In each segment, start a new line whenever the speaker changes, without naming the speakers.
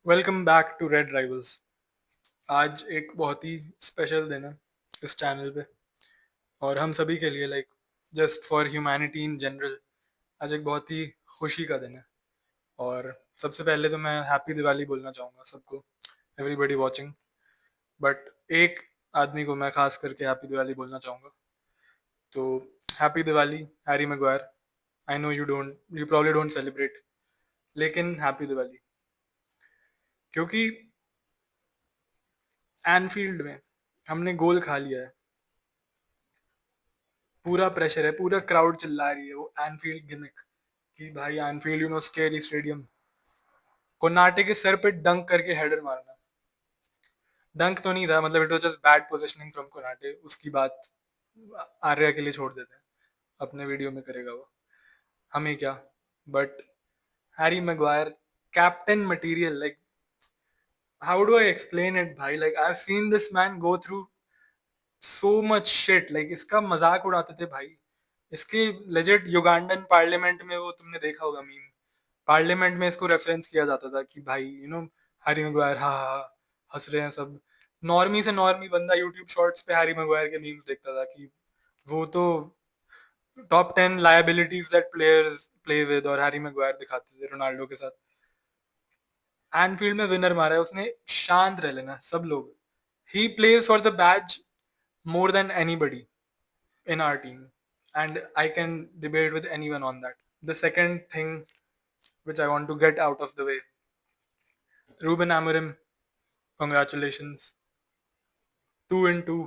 Welcome back to Red Rivals. आज एक बहुत ही स्पेशल दिन है इस चैनल पे और हम सभी के लिए, just for humanity in general. आज एक बहुत ही खुशी का दिन है और सबसे पहले तो मैं हैप्पी दिवाली बोलना चाहूँगा सबको, एवरीबडी वॉचिंग। बट एक आदमी को मैं खास करके हैप्पी दिवाली बोलना चाहूँगा। तो happy Diwali Harry Maguire. I know you probably don't celebrate, लेकिन हैप्पी दिवाली, क्योंकि एनफील्ड में हमने गोल खा लिया है। पूरा प्रेशर है, पूरा क्राउड चिल्ला रही है वो एनफील्ड गिमिक कि भाई एनफील्ड स्केरी स्टेडियम। कोनाटे के सर पे डंक करके हेडर मारना। डंक तो नहीं था, मतलब it was just bad positioning from Konate. उसकी बात आर्या के लिए छोड़ देते हैं, अपने वीडियो में करेगा वो, हमें क्या। But Harry Maguire, captain material, like how do I explain it भाई। Like I have seen this man go through so much shit. Like इसका मजाक उड़ाते थे भाई। इसके लेजिट युगांडन पार्लियामेंट में, वो तुमने देखा होगा मीम, पार्लियामेंट में इसको रेफरेंस किया जाता था कि भाई हैरी मैग्वायर, हाँ हाँ हाँ, हंस रहे हैं सब। नॉर्मी से नॉर्मी बंदा यूट्यूब शॉर्ट्स पे हैरी मैग्वायर के मीम्स देखता था कि वो तो top 10 liabilities that players play with, और हैरी मैग्वायर दिखाते थे रोनाल्डो के साथ। एनफील्ड में विनर मारा है उसने, शांत रह लेना सब लोग। He plays for the batch more than anybody in our team, and I can debate with anyone on that. The second thing which I want to get out of the way, Ruben Amorim, congratulations, 2-2।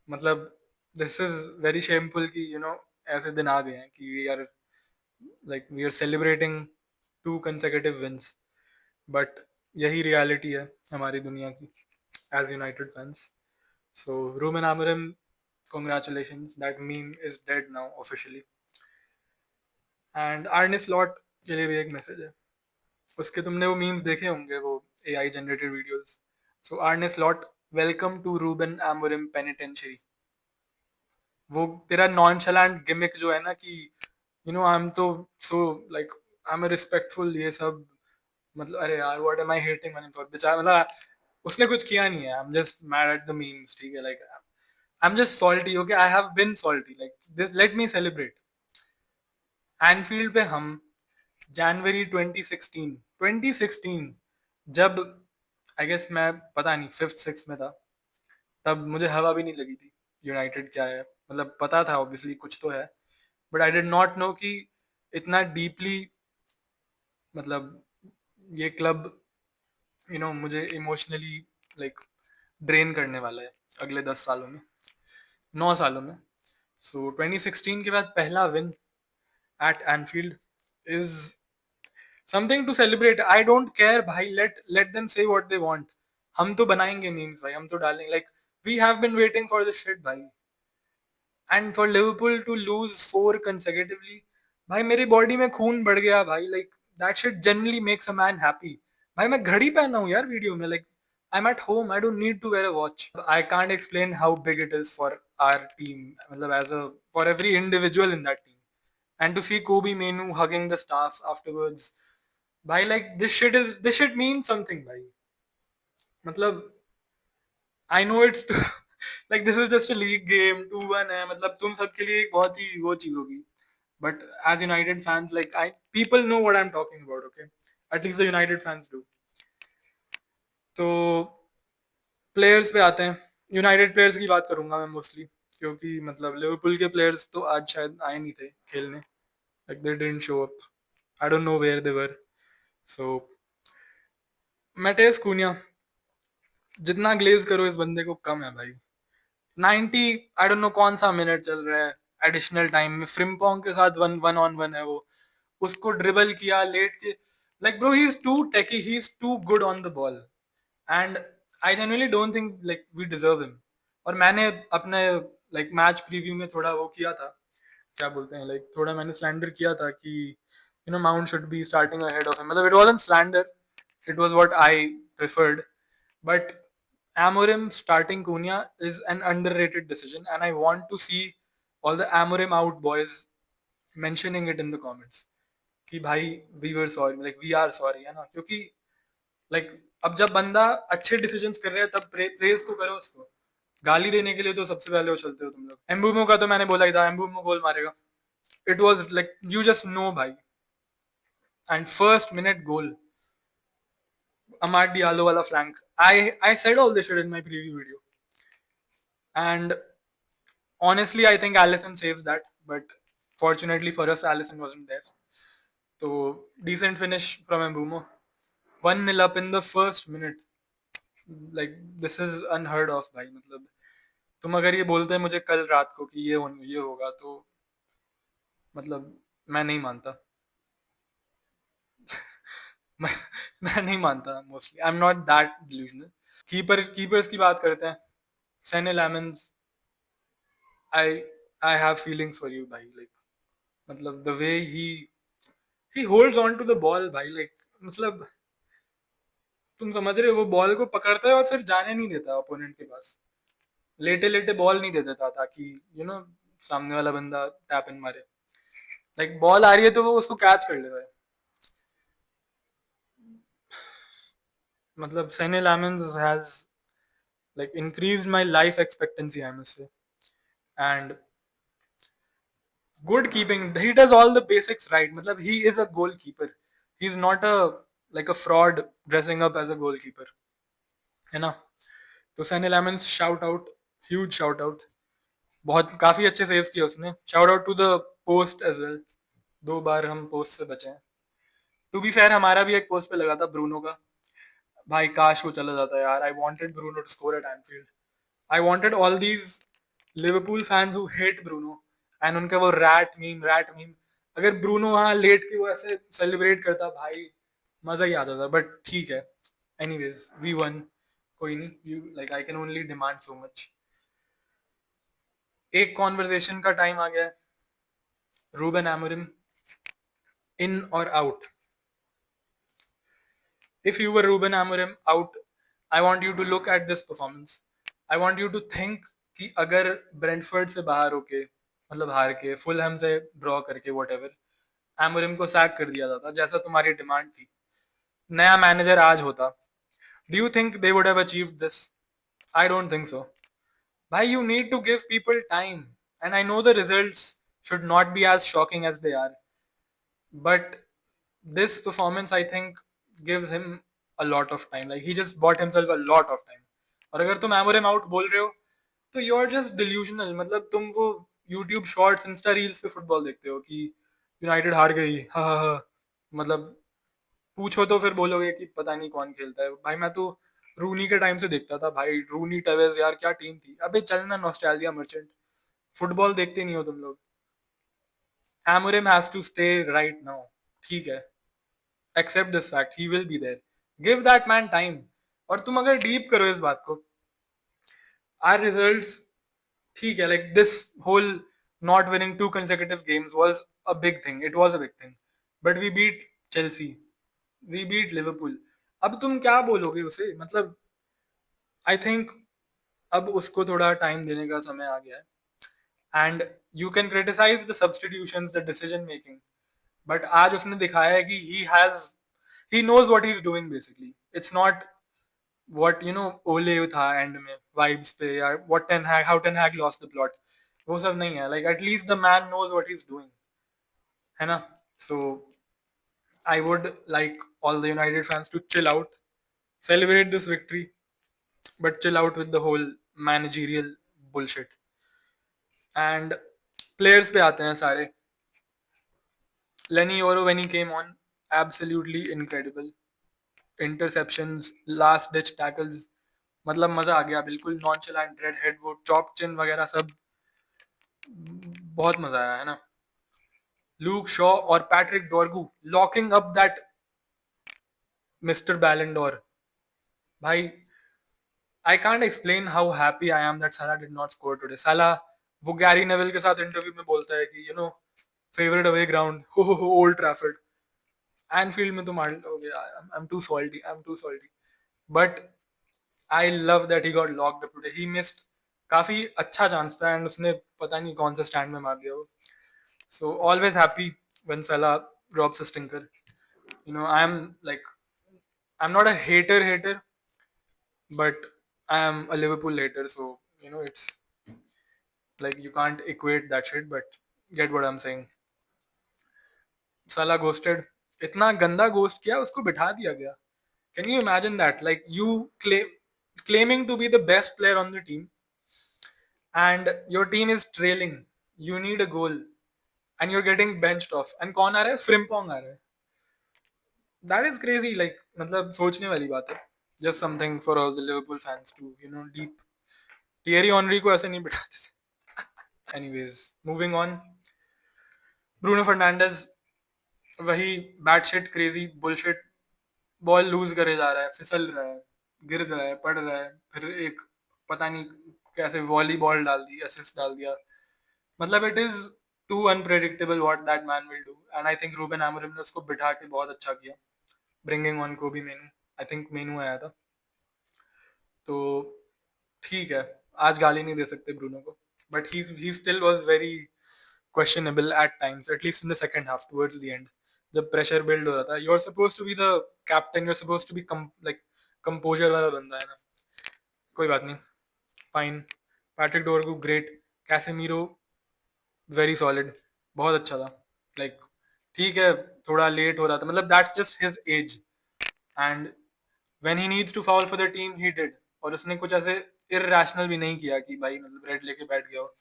मतलब this is very shameful कि ऐसे दिन आ गए हैं कि we are celebrating 2 consecutive wins, but यही reality है हमारी दुनिया की as United fans. So Ruben Amorim, congratulations, that meme is dead now officially. And आर्ने slot के लिए भी एक मैसेज है। उसके तुमने वो मीम्स देखे होंगे, वो AI generated videos. So Arne Slot, welcome to Ruben Amorim penitentiary. वो तेरा नॉनशैलेंट गिमिक जो है ना कि आई एम तो so like I am respectful, ये सब, मतलब अरे यार what am I hating on him for, बेचारा, मतलब उसने कुछ किया नहीं है। I am just mad at the memes, ठीक है। Like I am just salty, okay, I have been salty, like this, let me celebrate. Anfield पे हम जनवरी 2016 जब, आई गेस मैं पता नहीं फिफ्थ सिक्स में था, तब मुझे हवा भी नहीं लगी थी यूनाइटेड क्या है। मतलब पता था ऑब्वियसली कुछ तो है, but I did not know कि इतना डीपली, मतलब ये क्लब मुझे इमोशनली लाइक ड्रेन करने वाला है अगले 10 सालों में, 9 सालों में। सो 2016 के बाद पहला win at Anfield is something to celebrate. I don't care भाई, let them say what they want. हम तो बनाएंगे मीम्स भाई, हम तो डालेंगे। Like we have been waiting for this shit भाई, and for Liverpool to lose 4 consecutively, भाई मेरी बॉडी में खून बढ़ गया भाई। Like that shit generally makes a man happy. भाई मैं घड़ी पहना हूँ यार वीडियो में, like I am at home, I don't need to wear a watch. I can't explain how big it is for our team, मतलब as a for every individual in that team, and to see Kobe Menu hugging the staff afterwards. भाई like this shit means something भाई। मतलब I know it's like this is just a league game, 2-1 है, मतलब तुम सबके लिए एक बहुत ही वो चीज होगी। But as United fans, like people know what I'm talking about, okay? At least the United fans do. तो प्लेयर्स पे आते हैं। यूनाइटेड प्लेयर्स की बात करूंगा मैं मोस्टली, क्योंकि मतलब लिवरपूल के प्लेयर्स तो आज शायद आए नहीं थे खेलने। Like they didn't show up, I don't know where they were. So Matheus Cunha, जितना ग्लेज करो इस बंदे को कम है भाई। 90, आई डोंट नो कौन सा मिनट चल रहा है, एडिशनल टाइम में फ्रिम्पोंग के साथ वन वन ऑन वन है वो, उसको ड्रिबल किया लेट के। Like bro, he is too techy, he is too good on the ball, and I genuinely don't think like we deserve him. और मैंने अपने लाइक मैच प्रीव्यू में थोड़ा वो किया था, क्या बोलते हैं, लाइक थोड़ा मैंने स्लैंडर किया था कि Mount should be starting ahead of him. मतलब it wasn't slander, it was what I preferred. But Amorim starting Cunha is an underrated decision, and I want to see all the Amorim out boys mentioning it in the comments कि भाई we were sorry, like we are sorry, है ना, क्योंकि like अब जब बंदा अच्छे decisions कर रहा है तब प्रेज तो करो उसको, गाली देने के लिए तो सबसे पहले वो चलते हो तुम लोग। एम्बूमो का तो मैंने बोला ही था, एम्बूमो गोल मारेगा, it was like you just know भाई। And first minute goal, Amad Diallo वाला flank, I said all this shit in my preview video, and honestly I think Allison saves that, but fortunately for us Allison wasn't there. So decent finish from Mbumo, 1-0 up in the first minute. Like this is unheard of भाई। मतलब तुम अगर ये बोलते हैं मुझे कल रात को कि ये होगा तो मतलब मैं नहीं मानता। मैं, मैं नहीं मानता mostly, I am not that delusional. Keepers की बात करते हैं, Senne Lammens, I I have feelings for you भाई। लाइक मतलब the way he holds on to the ball भाई, लाइक मतलब तुम समझ रहे हो, वो बॉल को पकड़ता है और फिर जाने नहीं देता अपोनेंट के पास, लेटे लेटे बॉल नहीं दे देता ताकि सामने वाला बंदा टैप इन मारे। लाइक बॉल आ रही है तो वो उसको कैच कर लेता है। मतलब सेने लैमन्स has like increased my life expectancy, I must say. And good keeping, he does all the basics right, matlab he is a goalkeeper, he's not a like a fraud dressing up as a goalkeeper, है ना। तो Senne Lammens shout out, huge shout out, बहुत काफी अच्छे saves किए उसने। Shout out to the post as well, 2 बार हम पोस्ट से बचे हैं। टू बी फेयर हमारा भी एक पोस्ट पे लगा था ब्रूनो का, भाई काश वो चला जाता यार। I wanted Bruno to score at Anfield, I wanted all these Liverpool fans who hate Bruno and उनका वो रैट मीम, अगर ब्रूनो वहां लेट के वो ऐसे सेलिब्रेट करता भाई, मजा ही आ जाता। बट ठीक है, एनीवेज वी वन, कोई नहीं, you like I can only demand so much. एक कॉन्वर्सेशन का टाइम आ गया है, रूबन एमोरिम इन और out. If you were Ruben Amorim out, I want you to look at this performance. I want you to think कि अगर Brentford से बाहर होके, मतलब हार के, फुलहम से ड्रॉ करके, वट एवर, एमोरिम को सैक कर दिया जाता जैसा तुम्हारी डिमांड थी, नया मैनेजर आज होता, do you think they would have achieved this? I don't think so भाई। You need to give people time, and I know the results should not be as shocking as they are, but this performance I think gives him a lot of time. Like he just bought himself a lot of time. और अगर तुम Amorim out बोल रहे हो तो you are just delusional. मतलब तुम वो यूट्यूब शॉर्ट्स, इंस्टा रील्स पे फुटबॉल देखते हो कि यूनाइटेड हार गई, हा हा हा। मतलब पूछो तो फिर बोलोगे कि पता नहीं कौन खेलता है भाई। मैं तो रूनी के टाइम से देखता था भाई, रूनी टेवेज, यार क्या टीम थी। अबे चलना नॉस्टैल्जिया मर्चेंट, फुटबॉल देखते नहीं हो तुम लोग। Amorim has to stay right now, ठीक है, accept this fact, he will be there, give that man time। और तुम अगर डीप करो इस बात को, our results, ठीक है, like this whole not winning 2 consecutive games was a big thing, it was a big thing, but we beat Chelsea, we beat Liverpool। अब तुम क्या बोलोगे उसे, मतलब आई थिंक अब उसको थोड़ा टाइम देने का समय आ गया है। And you can criticise the substitutions, the decision making, but आज उसने दिखाया है कि he knows what he's doing basically। it's not what ओले था एंड में वाइब्स पे, या what Ten Hag, how Ten Hag lost the plot, वो सब नहीं है। like at least the man knows what he's doing, है ना। so I would like all the United fans to chill out, celebrate this victory, but chill out with the whole managerial bullshit। and players पे आते हैं सारे। Lenny Oro when he came on, absolutely incredible, interceptions, last ditch tackles, मतलब मजा आ गया बिल्कुल। नॉनचलेंट red head, वो chop चिन वगैरह सब, बहुत मजा आया, है ना। लूक शॉ और Patrick Dorgu locking up that mister Ballon d'Or, भाई I can't explain how happy I am that साला डिड नॉट स्कोर टुडे। साला वो गैरी नेवल के साथ इंटरव्यू में बोलता है कि फेवरेट अवे ग्राउंड हो ओल्ड ट्रैफर्ड, एनफील्ड में तो मार लोगे, I am too salty, I am too salty. But I love that he got locked up today, he missed काफी अच्छा चांस था एंड उसने पता नहीं कौन सा स्टैंड में मार दिया वो। So always happy when Salah drops a stinker। I am like I'm not a hater, but I am a Liverpool hater, so it's like you can't equate that shit, but get what I'm saying. साला ghosted, इतना गंदा ghost किया, उसको बिठा दिया गया. Can you imagine that? Like you claiming to be the best player on the team, and your team is trailing. You need a goal, and you're getting benched off. And कौन आ रहा है? Frimpong आ रहा है. That is crazy. Like मतलब सोचने वाली बात है. Just something for all the Liverpool fans to deep. Thierry Henry को ऐसे नहीं बिठाते. Anyways, moving on. Bruno Fernandes, वही bat shit crazy bullshit, ball loose करे जा रहा है, फिसल रहा है, गिर रहा है, पड़ रहा है, फिर एक पता नहीं कैसे वॉलीबॉल डाल दी, असिस्ट डाल दिया. मतलब it is too unpredictable what that man will do, and I think Ruben Amorim ने उसको बिठा के बहुत अच्छा किया, ब्रिंगिंग ऑन कोबी मेनू. आई थिंक मेनू आया था, तो ठीक है, आज गाली नहीं दे सकते ब्रूनो को, but he still was very questionable at times, at least in the second half, towards the end. जब प्रेशर बिल्ड हो रहा था, you are supposed to be the captain, you are supposed to be like composer वाला बंदा है ना. कोई बात नहीं, fine. Patrick Dorgu great, Casemiro very solid, बहुत अच्छा था. लाइक ठीक है, थोड़ा लेट हो रहा था, मतलब that's just his age, and when he needs to foul for the team he did. और उसने कुछ ऐसे इररेशनल भी नहीं किया कि भाई मतलब रेड लेके बैठ गया हो.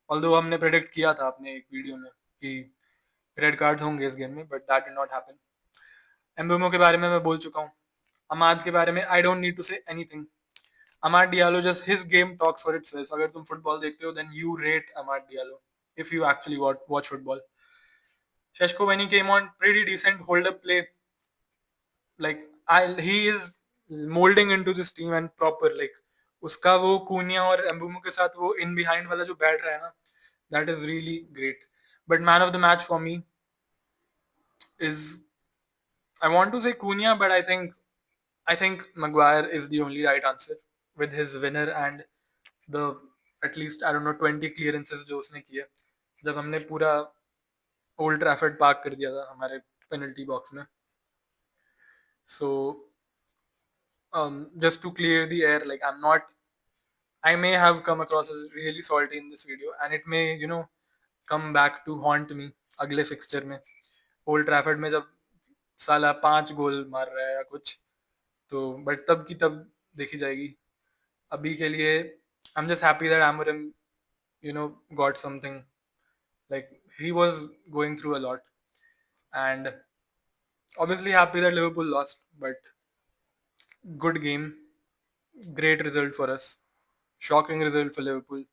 ऑल्दो हमने प्रेडिक्ट किया था अपने एक वीडियो में कि रेड कार्ड्स होंगे इस गेम में, but that did not happen. Mbeumo के बारे में मैं बोल चुका हूँ. अमाद के बारे में I don't need to say anything. Amad Diallo just his game talks for itself. अगर तुम फुटबॉल देखते हो then you rate Amad Diallo if you actually watch football. Sheshko, when he came on, pretty decent hold up play. Like he is molding into this team and proper. Like उसका वो कूनिया और एम्बुमो के साथ वो in behind वाला जो बैठ रहा है ना, that is really great. But man of the match for me is, I want to say Cunha, but I think Maguire is the only right answer with his winner and the at least I don't know 20 clearances जो उसने किए जब हमने पूरा old Trafford park कर दिया था हमारे पेनल्टी बॉक्स में. So just to clear the air, like I may have come across as really salty in this video, and it may come back to haunt me अगले fixture में. Old Trafford में जब साला 5 गोल मार रहा है या कुछ, तो बट तब की तब देखी जाएगी. अभी के लिए I'm just happy that Amorim got something. Like he was going through a lot, and obviously happy that Liverpool lost, but good game, great result for us, shocking result for Liverpool,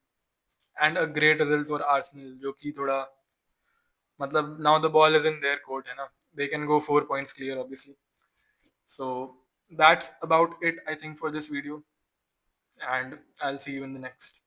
and a great result for Arsenal, जो कि थोड़ा मतलब now the ball is in their court है ना, they can go 4 points clear obviously. So that's about it I think for this video, and I'll see you in the next.